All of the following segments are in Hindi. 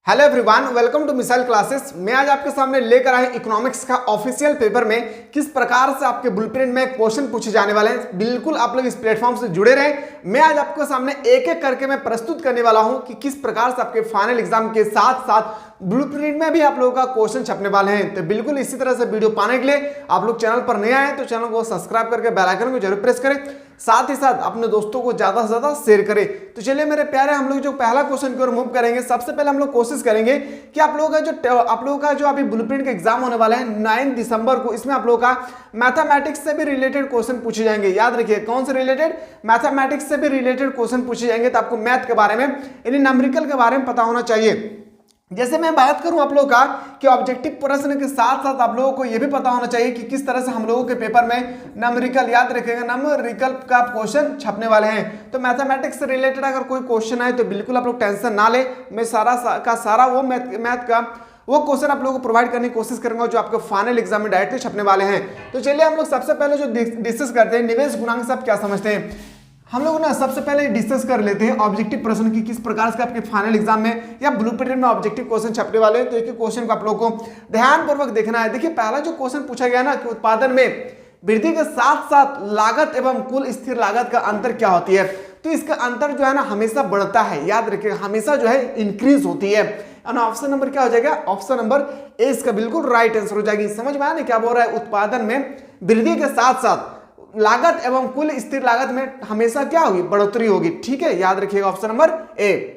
Hello everyone, welcome to missile classes. मैं आज आपके सामने लेकर आया इकोनॉमिक्स का ऑफिशियल पेपर में किस प्रकार से आपके ब्लूप्रिंट में क्वेश्चन पूछे जाने वाले हैं। बिल्कुल आप लोग इस प्लेटफॉर्म से जुड़े रहें। मैं आज आपके सामने एक एक करके मैं प्रस्तुत करने वाला हूं कि किस प्रकार से आपके फाइनल एग्जाम के साथ साथ ब्लूप्रिंट में भी आप लोगों का क्वेश्चन छपने वाले हैं। तो बिल्कुल इसी तरह से वीडियो पाने के लिए आप लोग चैनल पर नए आए तो चैनल को सब्सक्राइब करके बेल आइकन को जरूर प्रेस करें, साथ ही साथ अपने दोस्तों को ज्यादा से ज्यादा शेयर करें। तो चलिए मेरे प्यारे, हम लोग जो पहला क्वेश्चन की ओर मूव करेंगे। सबसे पहले हम लोग कोशिश करेंगे कि आप लोगों का जो अभी ब्लूप्रिंट का एग्जाम होने वाला है 9 दिसंबर को, इसमें आप लोगों का मैथमेटिक्स से भी रिलेटेड क्वेश्चन पूछे जाएंगे। याद रखिए, कौन से रिलेटेड? मैथमेटिक्स से भी रिलेटेड क्वेश्चन पूछे जाएंगे। तो आपको मैथ के बारे में यानी न्यूमेरिकल के बारे में पता होना चाहिए। जैसे मैं बात करूं आप लोगों का कि ऑब्जेक्टिव प्रश्न के साथ साथ आप लोगों को यह भी पता होना चाहिए कि किस तरह से हम लोगों के पेपर में न्यूमेरिकल, याद रखिएगा, न्यूमेरिकल का क्वेश्चन छपने वाले हैं। तो मैथमेटिक्स से रिलेटेड अगर कोई क्वेश्चन आए तो बिल्कुल आप लोग टेंशन ना ले, मैं सारा वो मैथ का वो क्वेश्चन आप लोगों को प्रोवाइड करने की कोशिश करूंगा जो आपके फाइनल एग्जाम में डायरेक्टली छपने वाले हैं। तो चलिए हम लोग सबसे पहले जो डिस्कस करते हैं, निवेश गुणांक से आप क्या समझते हैं। हम लोग ना सबसे पहले डिस्कस कर लेते हैं ऑब्जेक्टिव प्रश्न की, किस प्रकार से आपके फाइनल एग्जाम में या ब्लूप्रिंट में ऑब्जेक्टिव क्वेश्चन छपने वाले हैं। तो एक क्वेश्चन को आप लोगों को ध्यानपूर्वक देखना है। देखिए, पहला जो क्वेश्चन पूछा गया ना कि उत्पादन में वृद्धि के साथ साथ लागत एवं कुल स्थिर लागत का अंतर क्या होती है। तो इसका अंतर जो है ना हमेशा बढ़ता है। याद रखिएगा, हमेशा जो है इंक्रीज होती है। ऑप्शन नंबर क्या हो जाएगा? ऑप्शन नंबर ए इसका बिल्कुल राइट आंसर हो जाएगी। समझ में आया ना क्या बोल रहा है? उत्पादन में वृद्धि के साथ साथ लागत एवं कुल स्थिर लागत में हमेशा क्या होगी? बढ़ोतरी होगी। ठीक है, याद रखिएगा option number A.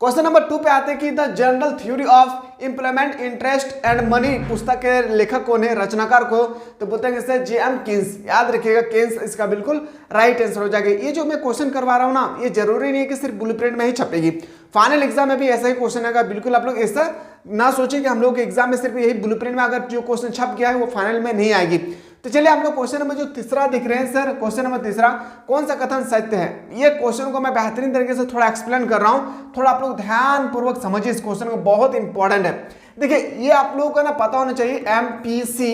Question number 2 पे आते हैं कि the general theory of employment interest and money पुस्तक के लेखक कौन है, रचनाकार को? तो बोलते हैं इससे जेएम केन्स। याद रखिएगा, केन्स इसका बिल्कुल राइट आंसर हो जाएगा। ये जो मैं क्वेश्चन करवा रहा हूं ना, ये जरूरी नहीं है कि सिर्फ ब्लूप्रिंट में ही छपेगी, फाइनल एग्जाम में भी ऐसा ही क्वेश्चन आएगा। बिल्कुल आप लोग ऐसा ना सोचिए कि हम लोग के एग्जाम में सिर्फ यही ब्लूप्रिंट में अगर जो क्वेश्चन छप गया है वो फाइनल में नहीं आएगी। तो चलिए हम लोग क्वेश्चन नंबर जो तीसरा दिख रहे हैं सर, क्वेश्चन नंबर तीसरा, कौन सा कथन सत्य है? ये क्वेश्चन को मैं बेहतरीन तरीके से थोड़ा एक्सप्लेन कर रहा हूं, थोड़ा आप लोग ध्यान पूर्वक समझिए इस क्वेश्चन को, बहुत इंपॉर्टेंट है। देखिए, ये आप लोगों को ना पता होना चाहिए MPC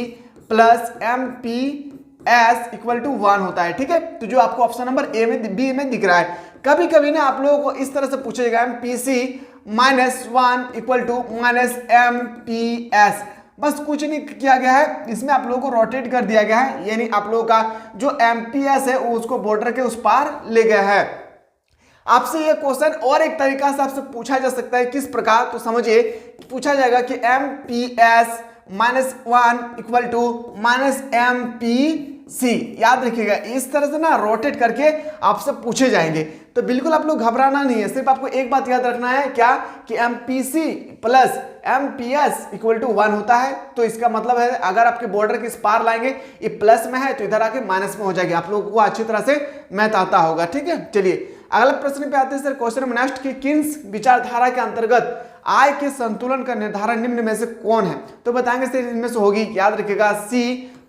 plus MPS equal to 1 होता है। ठीक है, तो जो आपको ऑप्शन नंबर ए में बी में दिख रहा है, कभी कभी ना आप लोगों को इस तरह से पूछा जाएगा MPC -1 इक्वल टू -MPS। बस कुछ नहीं किया गया है, इसमें आप लोगों को रोटेट कर दिया गया है, यानी आप लोगों का जो MPS है वो उसको बॉर्डर के उस पार ले गया है। आपसे ये क्वेश्चन और एक तरीका से आपसे पूछा जा सकता है, किस प्रकार? तो समझिए, पूछा जाएगा कि MPS -1 इक्वल टू -MPC। याद रखिएगा, इस तरह से ना रोटेट करके आपसे पूछे जाएंगे। तो बिल्कुल आप लोग घबराना नहीं है, सिर्फ आपको एक बात याद रखना है, क्या? कि MPC plus MPS equal to 1 होता है। तो इसका मतलब है अगर आपके बॉर्डर के इस पार लाएंगे, ये प्लस में है तो इधर आके माइनस में हो जाएगी। आप लोगों को अच्छी तरह से मैथ आता होगा। ठीक है, चलिए अगला प्रश्न पे आते हैं सर। क्वेश्चन नंबर नेक्स्ट की किन्स विचारधारा के अंतर्गत आय के संतुलन का निर्धारण निम्न में से कौन है? तो बताएंगे सर इनमें से होगी, याद रखिएगा, C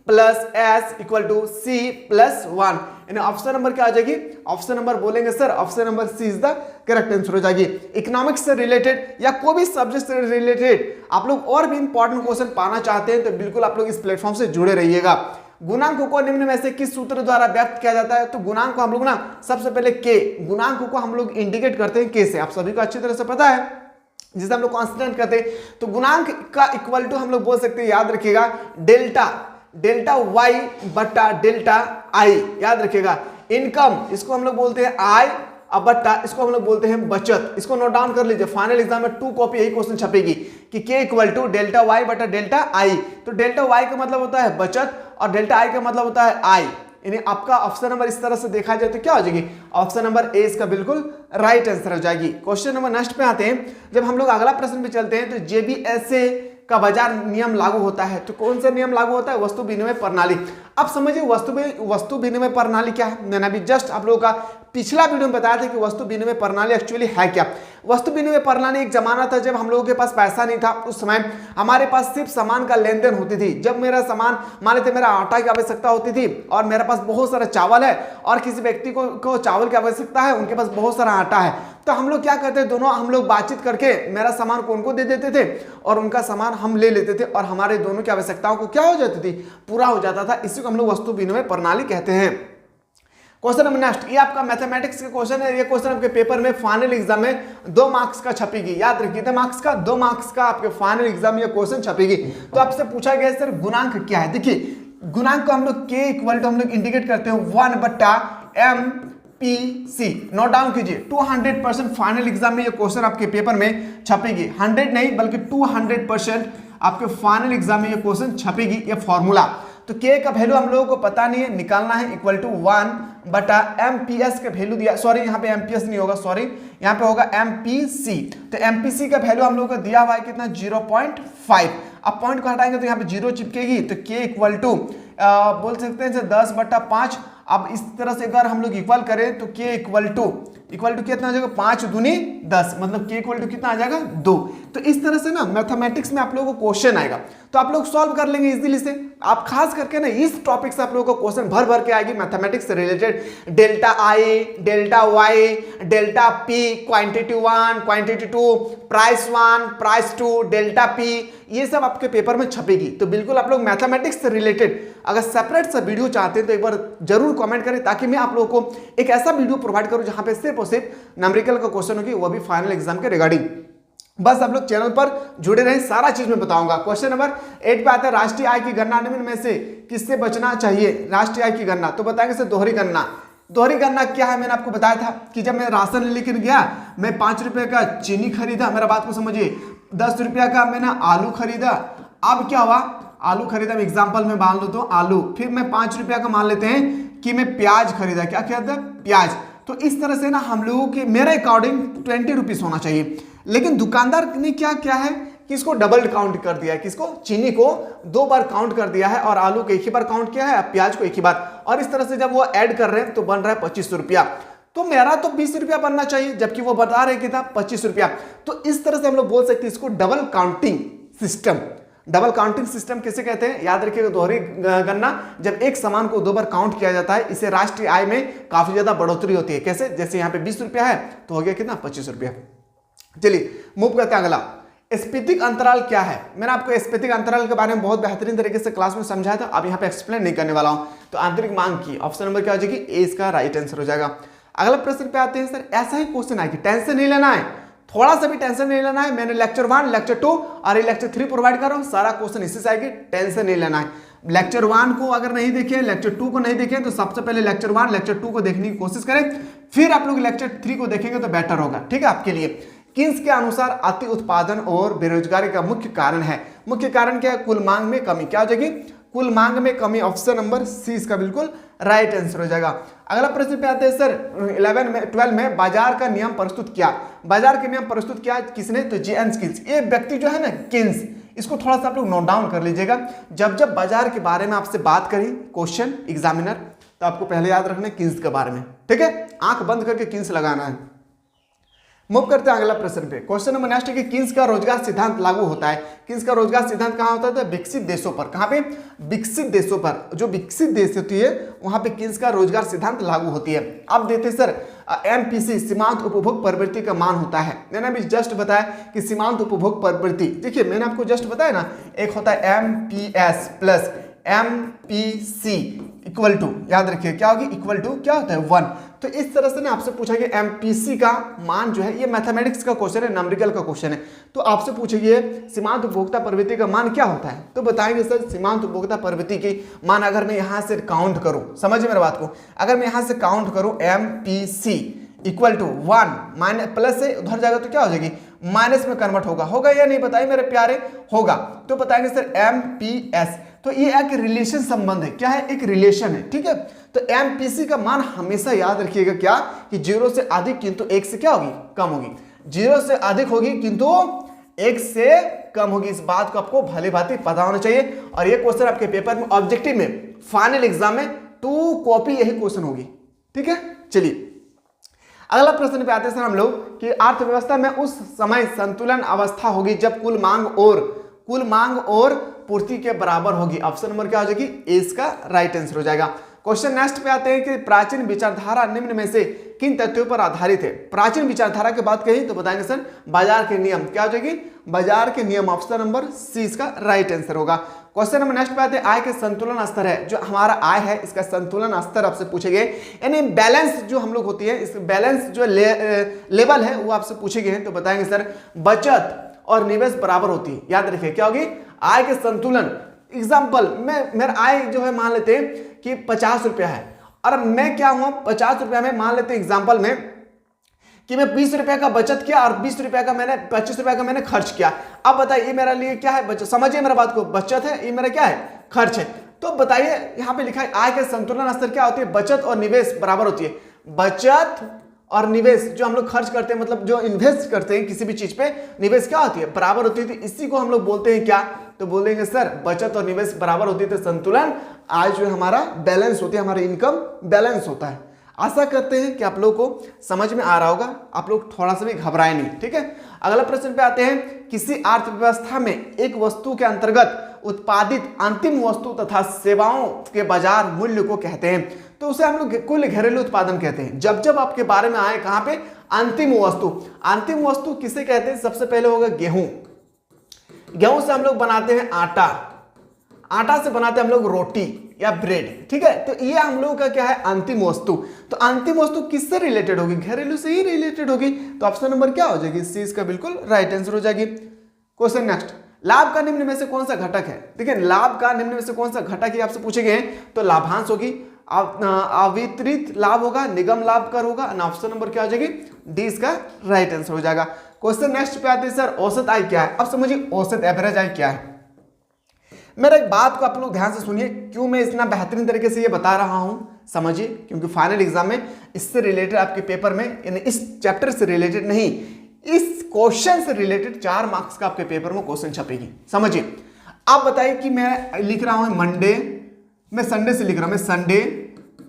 plus S equal to C plus 1। यानी ऑप्शन नंबर क्या आ जाएगी? ऑप्शन नंबर बोलेंगे sir, option number C is the correct answer हो जाएगी। इकोनॉमिक्स से रिलेटेड या कोई भी सब्जेक्ट से रिलेटेड आप लोग और भी इंपॉर्टेंट क्वेश्चन पाना चाहते हैं तो बिल्कुल आप लोग इस प्लेटफॉर्म से जुड़े रहिएगा। गुणांकों को निम्न में से किस सूत्र द्वारा व्यक्त किया जाता है? तो गुणांक को हम लोग ना सबसे पहले के, गुणांकों को हम लोग इंडिकेट करते हैं के से। आप सभी को अच्छी तरह से पता है, जिसे हम लोग कांस्टेंट करते हैं। तो गुणांक का इक्वल टू हम लोग बोल सकते हैं, याद रखिएगा, डेल्टा Y बट्टा डेल्टा I। याद रखिएगा, इनकम इसको हम लोग बोलते हैं I, अब बट्टा इसको हम लोग बोलते हैं बचत। इसको नोट डाउन कर लीजिए, फाइनल एग्जाम में 2 कॉपी यही क्वेश्चन छपेगी कि के इक्वल टू डेल्टा Y बटा डेल्टा I। तो डेल्टा Y का मतलब होता है बचत और डेल्टा I का मतलब होता है I। यानी आपका ऑप्शन नंबर इस तरह से देखा जाए तो क्या हो जाएगी? ऑप्शन नंबर ए इसका बिल्कुल राइट आंसर हो जाएगी। क्वेश्चन नंबर नेक्स्ट पे आते हैं। जब हम लोग अगला प्रश्न पे चलते हैं तो JBSA का बाजार नियम लागू होता है। तो कौन सा नियम लागू होता है? वस्तु विनिमय प्रणाली। अब समझिए वस्तु विनिमय प्रणाली क्या है। मैंने अभी जस्ट आप लोगों का पिछला वीडियो में बताया था कि वस्तु विनिमय प्रणाली एक्चुअली है क्या। वस्तु विनिमय प्रणाली एक जमाना था जब हम लोगों के पास पैसा नहीं था, उस समय हमारे पास सिर्फ सामान का लेन देन होती थी। जब मेरा सामान, मान लेते मेरा आटा की आवश्यकता होती थी और मेरे पास बहुत सारा चावल है और किसी व्यक्ति को चावल की आवश्यकता है, उनके पास बहुत सारा आटा है, तो हम लोग क्या करते हैं, दोनों हम लोग बातचीत करके मेरा सामान को उनको दे देते थे और उनका सामान हम ले लेते थे और हमारे दोनों की आवश्यकताओं को क्या हो जाती थी, पूरा हो जाता था। इसी को हम लोग वस्तु विनिमय प्रणाली कहते हैं। क्वेश्चन नंबर नेक्स्ट, ये आपका मैथमेटिक्स का क्वेश्चन है। ये क्वेश्चन आपके पेपर में फाइनल एग्जाम में 2 मार्क्स का छपेगी। याद रखिए, कितने मार्क्स का? 2 मार्क्स का आपके फाइनल एग्जाम में ये क्वेश्चन छपेगी। तो आपसे पूछा गया सर गुणांक क्या है। देखिए गुणांक को हम लोग के इक्वल टू हम लोग इंडिकेट करते हैं 1/MPC। नोट डाउन कीजिए, 200% फाइनल एग्जाम में ये क्वेश्चन आपके पेपर में छपेगी। 100 नहीं बल्कि 200% आपके फाइनल एग्जाम में ये क्वेश्चन छपेगी। ये फॉर्मूला, तो के का वैल्यू हम लोगों को पता नहीं है, निकालना है इक्वल टू 1/MPS का वैल्यू दिया, सॉरी यहाँ पे MPS नहीं होगा, सॉरी यहाँ पे होगा MPC। तो MPC का वैल्यू हम लोगों को दिया हुआ है कितना? 0.5। अब पॉइंट को हटाएंगे तो यहाँ पे 0 चिपकेगी, तो के इक्वल टू बोल सकते हैं 10/5। अब इस तरह से अगर हम लोग इक्वल करें तो के इक्वल टू कितना आ जाएगा? 5 दूनी 10, मतलब के इक्वल टू कितना आ जाएगा? 2। तो इस तरह से ना मैथमेटिक्स में आप लोगों को क्वेश्चन आएगा तो आप लोग सॉल्व कर लेंगे इजीली से। आप खास करके ना इस टॉपिक से आप लोगों को क्वेश्चन भर भर के आएगी मैथमेटिक्स से रिलेटेड। Delta I, delta Y, delta P, quantity 1, quantity 2, price 1, price 2, delta P, ये सब आपके पेपर में छपेगी। तो बिल्कुल आप लोग मैथमेटिक्स से रिलेटेड अगर सेपरेट सा वीडियो चाहते हैं तो एक बार जरूर कमेंट करें, ताकि मैं आप लोगों को एक ऐसा वीडियो प्रोवाइड करूं जहां पे सिर्फ और सिर्फ न्यूमेरिकल का क्वेश्चन होगी, वो भी फाइनल एग्जाम के रिगार्डिंग। बस आप लोग चैनल पर जुड़े रहें, सारा चीज मैं बताऊंगा। क्वेश्चन नंबर 8 पे आता है, राष्ट्रीय आय की गणना निम्न में से किससे बचना चाहिए? राष्ट्रीय आय की गणना तो बताएंगे सर दोहरी गणना। दोहरी गणना क्या है? मैंने आपको बताया था कि जब मैं राशन लेकर गया, मैं 5 रुपए का चीनी खरीदा, मेरा बात को समझिए, 10 रुपया का मैंने आलू खरीदा। अब क्या हुआ? आलू खरीदा, एग्जाम्पल में मान लो तो आलू, फिर मैं 5 रुपया का मान लेते हैं कि मैं प्याज खरीदा। क्या खरीदा? प्याज। तो इस तरह से ना हम लोगों के मेरे अकॉर्डिंग 20 रुपीज होना चाहिए, लेकिन दुकानदार ने क्या है कि इसको डबल काउंट कर दिया है, किसको? चीनी को 2 बार काउंट कर दिया है और आलू को 1 ही बार काउंट किया है, प्याज को 1 ही बार। और इस तरह से जब वो ऐड कर रहे हैं तो बन रहा है 25 रुपया। तो मेरा तो 20 रुपया बनना चाहिए, जबकि वो बता रहे कि था 25 रुपया। तो इस तरह से हम लोग बोल सकते हैं इसको double counting system. Double counting system किसे कहते हैं? याद रखिएगा, दोहरी गणना, जब एक सामान को 2 बार काउंट किया जाता है, इसे राष्ट्रीय आय में काफी ज्यादा बढ़ोतरी होती है। कैसे? जैसे यहाँ पे 20 रुपया है तो हो गया कितना? 25 रुपया। चलिए मूव करते हैं अगला। स्फीतिक अंतराल क्या है? मैंने आपको स्फीतिक अंतराल के बारे में बहुत बेहतरीन तरीके से क्लास में समझाया था, अब यहाँ पे एक्सप्लेन नहीं करने वाला हूं। तो आंतरिक मांग की ऑप्शन नंबर क्या हो जाएगी? ए इसका राइट आंसर हो जाएगा। अगला प्रश्न पे आते हैं सर, ऐसा ही क्वेश्चन आएगी, टेंशन नहीं लेना है, थोड़ा सा भी टेंशन नहीं लेना है। मैंने लेक्चर 1, लेक्चर 2 और लेक्चर 3 प्रोवाइड कर रहा हूं, सारा क्वेश्चन इसी से आएगी, टेंशन नहीं लेना है। लेक्चर 1 को अगर नहीं देखे, लेक्चर 2 को नहीं देखे, तो सबसे पहले लेक्चर 1, लेक्चर 2 को देखने की कोशिश करें, फिर आप लोग लेक्चर 3 को देखेंगे तो बेटर होगा, ठीक है आपके लिए। किन्स के अनुसार अति उत्पादन और बेरोजगारी का मुख्य कारण है? मुख्य कारण क्या है? कुल मांग में कमी। क्या हो जाएगी? कुल मांग में कमी। ऑप्शन नंबर सी इसका बिल्कुल राइट आंसर हो जाएगा। अगला प्रश्न पे आते हैं सर, 12 में बाजार का नियम प्रस्तुत किया। बाजार के नियम प्रस्तुत किया किसने? तो जेएन किन्स। ये व्यक्ति जो है ना किन्स, इसको थोड़ा सा आप लोग नोट डाउन कर लीजिएगा। जब बाजार के बारे में आपसे बात करी क्वेश्चन एग्जामिनर, तो आपको पहले याद रखना है किन्स के बारे में, ठीक है? आंख बंद करके किन्स लगाना है। मूव करते हैं अगला प्रश्न पे। क्वेश्चन नंबर नेक्स्ट है कि किन्स का रोजगार सिद्धांत लागू होता है? किन्स का रोजगार सिद्धांत कहां होता है? तो विकसित देशों पर। कहां पे? विकसित देशों पर। जो विकसित देश होती है वहां पे किन्स का रोजगार सिद्धांत लागू होती है। अब देते सर MPC सीमांत उपभोग प्रवृत्ति का मान होता है। मैंने अभी जस्ट बताया कि सीमांत उपभोग प्रवृत्ति, देखिए मैंने आपको जस्ट बताया ना, एक होता है MPS plus MPC equal to, याद रखिए क्या होगी? इक्वल टू क्या होता है? 1। तो इस तरह से ना आपसे पूछा गया MPC का मान जो है, ये मैथमेटिक्स का क्वेश्चन है, न्यूमेरिकल का क्वेश्चन है, तो आपसे पूछेगी सीमांत उपभोक्ता प्रवृत्ति का मान क्या होता है? तो बताएंगे सर सीमांत उपभोक्ता प्रवृत्ति की मान अगर मैं यहां से काउंट करूं, समझिए मेरे बात को, अगर मैं यहां से काउंट करूं MPC equal to 1 minus plus से उधर जाएगा तो क्या हो जाएगी? माइनस में कन्वर्ट होगा या नहीं? बताइए मेरे प्यारे, होगा। तो बताएंगे सर MPS, तो ये एक रिलेशन संबंध है। क्या है? एक रिलेशन है, ठीक है? तो MPC का मान हमेशा याद रखिएगा क्या, कि 0 से अधिक किंतु 1 से क्या होगी? कम होगी। 0 से अधिक होगी किंतु 1 से कम होगी। इस बात को आपको भली भांति पता होना चाहिए। और ये क्वेश्चन आपके पेपर में, ऑब्जेक्टिव में, फाइनल एग्जाम में 2 कॉपी यही क्वेश्चन होगी, ठीक है? चलिए अगला प्रश्न पे आते हैं सर हम लोग कि अर्थव्यवस्था में उस समय संतुलन अवस्था होगी जब कुल मांग और पूर्ति के बराबर होगी। ऑप्शन नंबर क्या हो जाएगी? ए इसका राइट आंसर हो जाएगा। क्वेश्चन नेक्स्ट पे आते हैं कि प्राचीन विचारधारा निम्न में से किन तथ्यों पर आधारित है? प्राचीन विचारधारा की बात कही तो बताएंगे सर बाजार के नियम। क्या हो जाएगी? बाजार के नियम। ऑप्शन नंबर सी इसका राइट आंसर होगा। क्वेश्चन नंबर नेक्स्ट पे आते हैं, आय के संतुलन स्तर है। जो हमारा आय है इसका संतुलन स्तर आपसे पूछे गए, यानी बैलेंस जो हम लोग होती है, इस बैलेंस जो लेवल है वो आपसे पूछे गए हैं। तो बताएंगे सर बचत और निवेश बराबर होती है। याद रखिए क्या होगी? आय के संतुलन। एग्जाम्पल में मेरा आय जो है मान लेते हैं कि 50 रुपया है, और मैं क्या हुआ 50 रुपया में मान लेते हैं एग्जाम्पल में कि मैं 20 रुपया का बचत किया और 20 रुपया का मैंने 25 रुपया का मैंने खर्च किया। अब बताइए ये मेरे लिए क्या है? बचत। समझिए मेरा बात को, बचत है, ये मेरा क्या है? खर्च है। तो बताइए यहाँ पे लिखा है आय के संतुलन स्तर क्या होती है? बचत और निवेश बराबर होती है। बचत और निवेश जो हम लोग खर्च करते हैं, मतलब जो इन्वेस्ट करते हैं किसी भी चीज पे, निवेश क्या होती है? बराबर होती है। तो इसी को हम लोग बोलते हैं क्या? तो बोलेंगे सर बचत और निवेश बराबर होती है तो संतुलन आय जो है हमारा बैलेंस होती है, हमारा इनकम बैलेंस होता है। आशा करते हैं कि आप लोगों को समझ में आ रहा होगा, आप लोग थोड़ा सा भी घबराए नहीं। ठीक है, अगला प्रश्न पे आते हैं, किसी अर्थव्यवस्था में एक वस्तु के अंतर्गत उत्पादित अंतिम वस्तु तथा सेवाओं के बाजार मूल्य को कहते हैं। तो उसे हम लोग कुल घरेलू उत्पादन कहते हैं। जब जब आपके बारे में आए कहां पे? अंतिम वस्तु। अंतिम वस्तु किसे कहते हैं? सबसे पहले होगा गेहूं। गेहूं से हम लोग बनाते हैं आटा, आटा से बनाते हैं हम लोग रोटी या ब्रेड। ठीक है, तो ये हम लोगों का क्या है? अंतिम वस्तु। तो अंतिम वस्तु किससे रिलेटेड होगी? घरेलू से ही रिलेटेड होगी। तो ऑप्शन नंबर क्या हो जाएगी? सी इसका बिल्कुल राइट आंसर हो जाएगी। क्वेश्चन नेक्स्ट, लाभ का निम्न में से कौन सा घटक है? देखिए लाभ का निम्न में से कौन सा घटक है आपसे पूछे गए हैं। तो लाभांश होगी, अवितरित लाभ होगा, निगम लाभ कर होगा। ऑप्शन नंबर क्या हो जाएगी? डी इसका राइट आंसर हो जाएगा। क्वेश्चन नेक्स्ट पे आते हैं, सर औसत आय क्या है? अब समझिए औसत एवरेज आय क्या है। मेरा एक बात को आप लोग ध्यान से सुनिए, क्यों मैं इतना बेहतरीन तरीके से ये बता रहा हूं, समझिए। क्योंकि फाइनल एग्जाम में इससे रिलेटेड आपके पेपर में, यानी इस चैप्टर से रिलेटेड नहीं, इस क्वेश्चन से रिलेटेड 4 मार्क्स का आपके पेपर में क्वेश्चन छपेगी। समझिए, आप बताइए कि मैं लिख रहा हूं मंडे, मैं संडे से लिख रहा हूं, मैं संडे,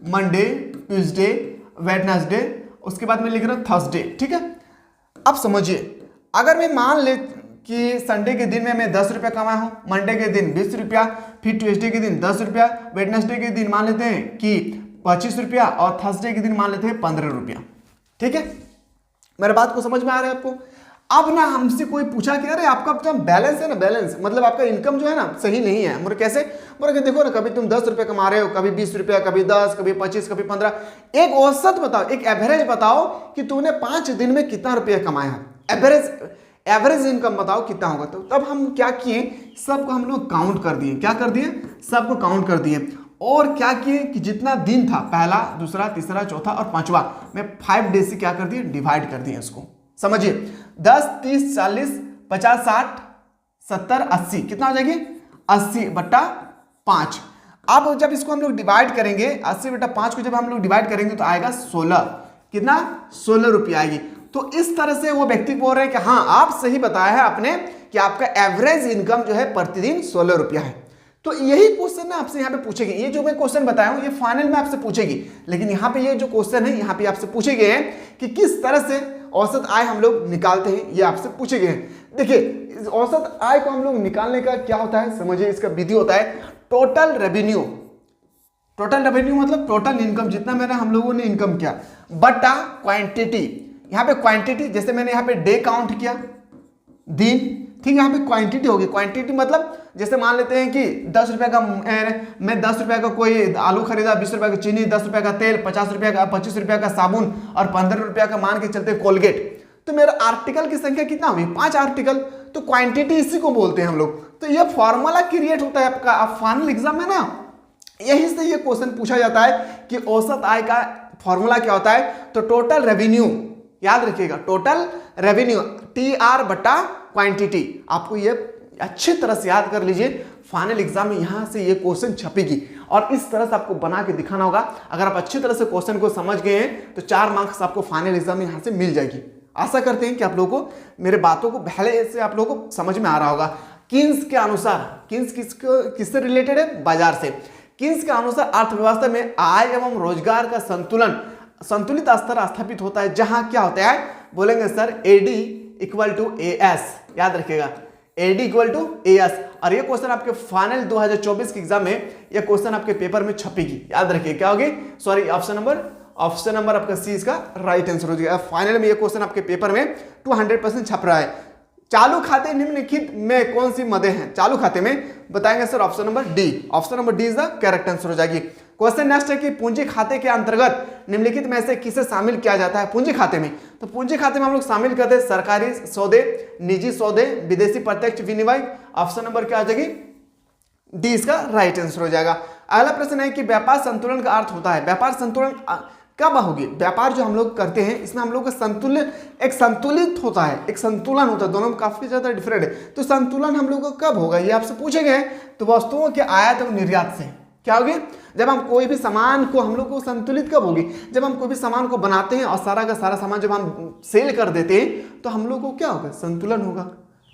मंडे, ट्यूसडे, वेडनेसडे, उसके बाद मैं लिख रहा हूं थर्सडे। ठीक है, अब समझिए, अगर मैं मान ले कि संडे के दिन में मैं 10 रुपया कमाया हूं, मंडे के दिन 20 रुपया, फिर ट्यूसडे के दिन 10 रुपया, वेडनेसडे के दिन मान लेते हैं कि 25 रुपया, और थर्सडे के दिन मान लेते हैं 15 रुपया। ठीक है, मेरे बात को समझ में आ रहा है आपको? अब ना हमसे कोई पूछा कि अरे आपका जो बैलेंस है ना, बैलेंस मतलब आपका इनकम जो है ना सही नहीं है। मुझे कैसे? बोले देखो ना, कभी तुम 10 रुपये कमा रहे हो, कभी 20 रुपया, कभी 10, कभी 25, कभी 15। एक औसत बताओ, एक एवरेज बताओ कि तूने 5 दिन में कितना रुपया कमाया है। एवरेज इनकम बताओ कितना होगा। तो तब हम क्या किए, सबको हम लोग काउंट कर दिए। क्या कर दिए? सबको काउंट कर दिए। और क्या किए कि जितना दिन था, पहला, दूसरा, तीसरा, चौथा और पांचवा, मैं 5 डेज से क्या कर दिए? डिवाइड कर दिए इसको। समझिए, 10, 30, 40, 50, 60, 70, 80, कितना हो जाएगी? 80/5। अब जब इसको हम लोग डिवाइड करेंगे, 80/5 को जब हम लोग डिवाइड करेंगे तो आएगा 16। कितना? 16 रुपया आएगी। तो इस तरह से वो व्यक्ति बोल रहे हैं कि हाँ आप सही बताया है आपने कि आपका एवरेज इनकम जो है प्रतिदिन 16 रुपया है। तो यही क्वेश्चन ना आपसे यहाँ पे पूछेगी। ये जो मैं क्वेश्चन बताया हूँ ये फाइनल में आपसे पूछेगी, लेकिन यहाँ पे ये जो क्वेश्चन है यहाँ पे आपसे पूछे गए हैं कि किस तरह से औसत आय हम लोग निकालते हैं, ये आपसे पूछे गए हैं। देखिए औसत आय को हम लोग निकालने का क्या होता है, समझिए इसका विधि होता है टोटल रेवेन्यू। टोटल रेवेन्यू मतलब टोटल इनकम, जितना मैंने हम लोगों ने इनकम किया, बटा क्वांटिटी। यहाँ पे क्वांटिटी, जैसे मैंने यहाँ पे डे काउंट किया, दिन, ठीक है, यहाँ पे क्वांटिटी होगी। क्वांटिटी मतलब जैसे मान लेते हैं कि 10 रुपये का मैं 10 रुपये का कोई आलू खरीदा, 20 रुपये का चीनी, 10 रुपये का तेल, 50 रुपये का 25 रुपये का साबुन और 15 रुपये का मान के चलते कोलगेट। तो मेरा आर्टिकल की संख्या कितना हुई? 5 आर्टिकल। तो क्वांटिटी इसी को बोलते हैं हम लोग। तो ये फॉर्मूला क्रिएट होता है आपका। आप फाइनल एग्जाम में ना यही से ये क्वेश्चन पूछा जाता है कि औसत आय का फॉर्मूला क्या होता है। तो टोटल रेवेन्यू, याद रखिएगा, टोटल रेवेन्यू TR बटा क्वांटिटी। आपको ये अच्छी तरह से याद कर लीजिए, फाइनल एग्जाम में यहां से ये क्वेश्चन छपेगी और इस तरह से आपको बना के दिखाना होगा। अगर आप अच्छी तरह से क्वेश्चन को समझ गए हैं तो 4 मार्क्स आपको फाइनल एग्जाम में यहां से मिल जाएगी। आशा करते हैं कि आप लोगों को मेरे बातों को पहले से आप लोगों को समझ में आ रहा होगा। किन्स के अनुसार, किन्स किससे रिलेटेड है? बाजार से। किन्स के अनुसार अर्थव्यवस्था में आय एवं रोजगार का संतुलित स्तर स्थापित होता है, जहां क्या होता है, बोलेंगे सर AD = AS। याद रखिएगा, AD = AS। और ये क्वेश्चन आपके फाइनल 2024 के एग्जाम में ये क्वेश्चन आपके पेपर में छपेगी। याद रखिए क्या होगी? Sorry, option number option number आपका सी इसका राइट आंसर हो जाएगा। फाइनल में ये क्वेश्चन आपके पेपर में 200% छप रहा है। चालू खाते निम्नलिखित में कौन सी मदें हैं? चालू खाते में बताएंगे sir option number D. Option number D is the correct answer हो जाएगी। क्वेश्चन नेक्स्ट है कि पूंजी खाते के अंतर्गत निम्नलिखित में से किसे शामिल किया जाता है पूंजी खाते में? तो पूंजी खाते में हम लोग शामिल करते हैं सरकारी सौदे, निजी सौदे, विदेशी प्रत्यक्ष विनिमय। ऑप्शन नंबर क्या आ जाएगी? डी इसका राइट आंसर हो जाएगा। अगला प्रश्न है कि व्यापार संतुलन का अर्थ होता है। व्यापार संतुलन कब होगी? व्यापार जो हम लोग करते हैं इसमें हम लोग का संतुलन एक संतुलित होता है, एक संतुलन होता है, दोनों में काफी ज्यादा डिफरेंट है। तो संतुलन हम लोग को कब होगा ये आपसे पूछे गए। तो वस्तुओं के आयात और निर्यात से क्या होगी? जब हम कोई भी सामान को हम लोग को संतुलित कब होगी? जब हम कोई भी सामान को बनाते हैं और सारा का सारा सामान जब हम सेल कर देते हैं तो हम लोग को क्या होगा? संतुलन होगा।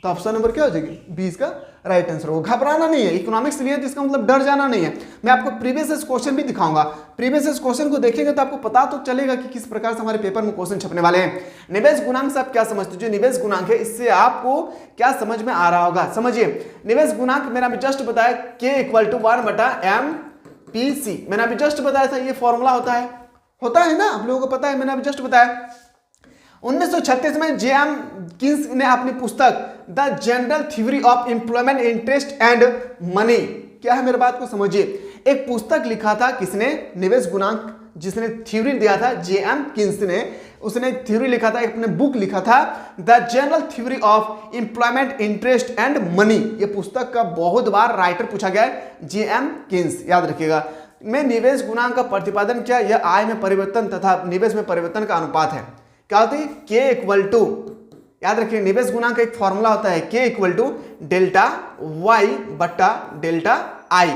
तो ऑप्शन नंबर क्या हो जाएगी? बी इसका राइट आंसर होगा। घबराना नहीं है, इकोनॉमिक्स लिए जिसका मतलब डर जाना नहीं है। मैं आपको प्रीवियस क्वेश्चन भी दिखाऊंगा। प्रीवियस क्वेश्चन को देखेंगे तो आपको पता तो चलेगा कि किस प्रकार से हमारे पेपर में क्वेश्चन छपने वाले हैं। निवेश गुणांक से आप क्या समझते हो? जो निवेश गुणांक है इससे आपको क्या समझ में आ रहा होगा? समझिए, निवेश गुणांक मैंने अभी जस्ट बताया K = 1/MPC। मैंने अभी जस्ट बताया था ये फॉर्मूला होता है ना, आप लोगों को पता है, मैंने अभी जस्ट बताया। 1936 में J.M. किन्स ने अपनी पुस्तक the general theory of employment interest and money, क्या है मेरे बात को समझिए, एक पुस्तक लिखा था। किसने? निवेश गुणांक जिसने थ्योरी दिया था J.M. किन्स ने, उसने थ्योरी लिखा था, अपने बुक लिखा था the general theory of employment interest and money. ये पुस्तक का बहुत बार राइटर पूछा गया है J.M. किन्स, याद रखिएगा। में निवेश गुणांक का प्रतिपादन क्या? यह आय में परिवर्तन तथा निवेश में परिवर्तन का अनुपात है। क्या होती है? K = याद रखिए, निवेश गुणांक का एक फॉर्मूला होता है K = डेल्टा Y बटा डेल्टा I।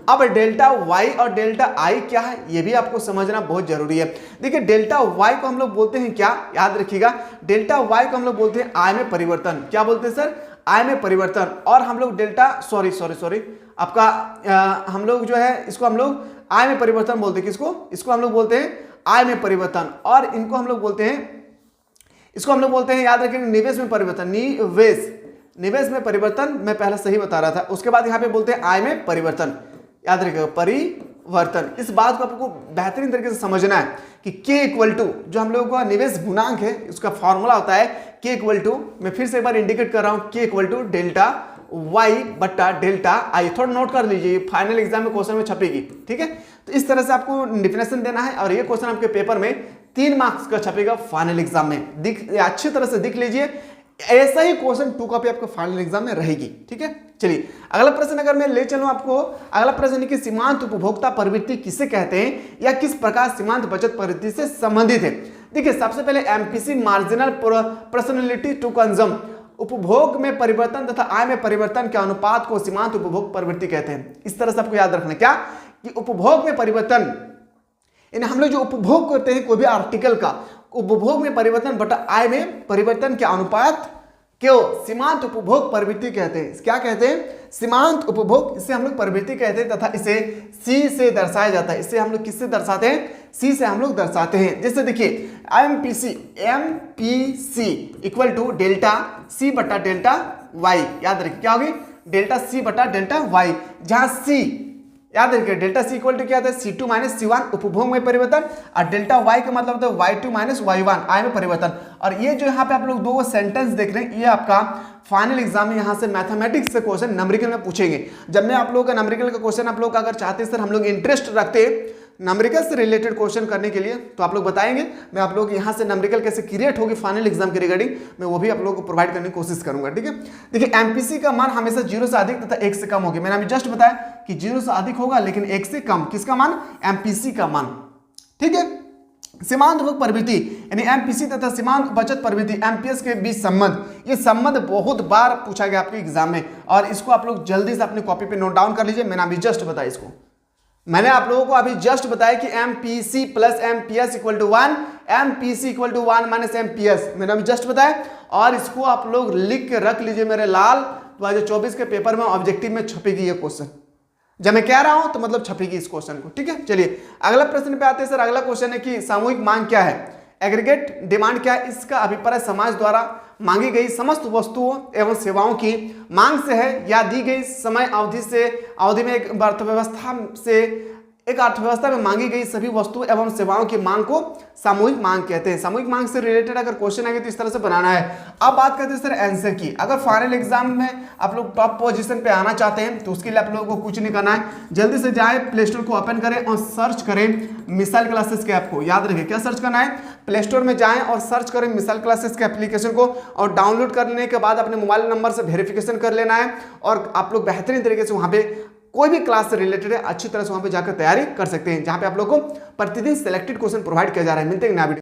अब डेल्टा Y और डेल्टा I क्या है ये भी आपको समझना बहुत जरूरी है। देखिए, डेल्टा Y को हम लोग बोलते हैं क्या? याद रखिएगा, डेल्टा Y को हम लोग बोलते हैं आय में परिवर्तन। क्या बोलते हैं सर? आय में परिवर्तन। और हम लोग डेल्टा सॉरी आपका हम लोग जो है इसको हम लोग आय में परिवर्तन बोलते हैं। किसको? इसको हम लोग बोलते हैं आय में परिवर्तन। और इनको हम लोग बोलते हैं, इसको हम लोग बोलते हैं, याद रखेंगे, निवेश में परिवर्तन। निवेश में परिवर्तन मैं पहले सही बता रहा था। उसके बाद यहाँ पे बोलते हैं आय में परिवर्तन। याद रखिएगा, परिवर्तन। इस बात को आपको बेहतरीन तरीके से समझना है कि K = जो हम लोगों का निवेश गुणांक है उसका फॉर्मूला होता है K = मैं फिर से एक बार इंडिकेट कर रहा हूँ, K = डेल्टा Y बटा डेल्टा I। थोड़ा नोट कर लीजिए, फाइनल एग्जाम में क्वेश्चन में छपेगी, ठीक है। तो इस तरह से आपको डिफिनेशन देना है और ये क्वेश्चन आपके पेपर में 3 मार्क्स का छपेगा फाइनल एग्जाम में। अच्छी तरह से दिख लीजिए, ऐसा ही क्वेश्चन 2 कॉपी आपको फाइनल एग्जाम में रहेगी, ठीक है। चलिए अगला प्रश्न अगर मैं ले चलूं आपको, अगला प्रश्न है कि सीमांत उपभोक्ता प्रवृत्ति किसे कहते हैं या किस प्रकार सीमांत बचत प्रवृत्ति से संबंधित है? देखिए, सबसे पहले MPC marginal personality to consume, उपभोग में परिवर्तन तथा आय में परिवर्तन के अनुपात को सीमांत उपभोग प्रवृत्ति कहते हैं। इस तरह से आपको याद रखना क्या कि उपभोग में परिवर्तन, यानी हम लोग जो उपभोग करते हैं कोई भी आर्टिकल का, उपभोग में परिवर्तन बटा आय में परिवर्तन के अनुपात क्यों सीमांत उपभोग प्रवृत्ति कहते हैं। क्या कहते हैं? सीमांत उपभोग, इसे हम लोग प्रवृत्ति कहते हैं तथा इसे C से दर्शाया जाता है। इसे हम लोग किससे दर्शाते हैं? C से हम लोग दर्शाते हैं। जैसे देखिए, MPC = डेल्टा C बटा डेल्टा Y। याद रखिए क्या होगी? डेल्टा C बटा डेल्टा Y, जहां C याद रखिए डेल्टा C = क्या होता है? C2 - C1 उपभोग में परिवर्तन, और डेल्टा Y का मतलब होता है Y2 - Y1 आय में परिवर्तन। और ये जो यहाँ पे आप लोग 2 सेंटेंस देख रहे हैं, ये आपका फाइनल एग्जाम में यहाँ से मैथमेटिक्स से क्वेश्चन नंबरिकल में पूछेंगे। जब मैं आप लोगों का नंबरिकल का क्वेश्चन आप लोग अगर चाहते हैं सर हम लोग इंटरेस्ट रखते नंबरिकल से रिलेटेड क्वेश्चन करने के लिए, तो आप लोग बताएंगे, मैं आप लोग यहाँ से नंबरिकल कैसे क्रिएट होगी फाइनल एग्जाम के रिगार्डिंग मैं वो भी आप लोगों को प्रोवाइड करने की कोशिश करूंगा, ठीक है। देखिए, MPC का मान हमेशा 0 से अधिक तथा 1 से कम होगी। मैंने अभी जस्ट बताया कि 0 से अधिक होगा लेकिन 1 से कम। किसका मान? MPC का मान, ठीक है। सीमांत उपभोग प्रवृत्ति यानी MPC तथा सीमांत बचत प्रवृत्ति MPS के बीच संबंध, ये संबंध बहुत बार पूछा गया आपके एग्जाम में और इसको आप लोग जल्दी से अपने कॉपी पे नोट डाउन कर लीजिए। मैंने अभी जस्ट बताया इसको, मैंने आप लोगों को अभी जस्ट बताया कि MPC + MPS = 1, MPC = 1 - MPS, मैंने अभी जस्ट बताया। और इसको आप लोग लिख के रख लीजिए मेरे लाल, 2024 के पेपर में ऑब्जेक्टिव में छपेगी ये क्वेश्चन। जब मैं कह रहा हूं तो मतलब छपेगी इस क्वेश्चन को, ठीक है। चलिए अगला प्रश्न पे आते हैं सर। अगला क्वेश्चन है कि सामूहिक मांग क्या है? एग्रीगेट डिमांड क्या है? इसका अभिप्राय समाज द्वारा मांगी गई समस्त वस्तुओं एवं सेवाओं की मांग से है या दी गई समय अवधि में एक अर्थव्यवस्था से एक अर्थव्यवस्था में मांगी गई सभी वस्तु एवं सेवाओं की मांग को सामूहिक मांग कहते हैं। सामूहिक मांग से रिलेटेड अगर क्वेश्चन आएगा तो इस तरह से बनाना है। अब बात करते हैं सर आंसर की। अगर फाइनल एग्जाम में आप लोग टॉप पोजीशन पे आना चाहते हैं तो उसके लिए आप लोगों को कुछ नहीं करना है, जल्दी से जाए प्ले स्टोर को ओपन करें और सर्च करें मिसाइल क्लासेस के ऐप को। याद रखिए क्या सर्च करना है, प्ले स्टोर में जाएं और सर्च करें मिसाइल क्लासेस के एप्लीकेशन को, और डाउनलोड करने के बाद अपने मोबाइल नंबर से वेरिफिकेशन कर लेना है और आप लोग बेहतरीन तरीके से वहां पे कोई भी क्लास से रिलेटेड है अच्छी तरह से वहां पे जाकर तैयारी कर सकते हैं, जहां पे आप लोग को प्रतिदिन सिलेक्टेड क्वेश्चन प्रोवाइड किया जा रहा है। मिलते हैं नया वीडियो।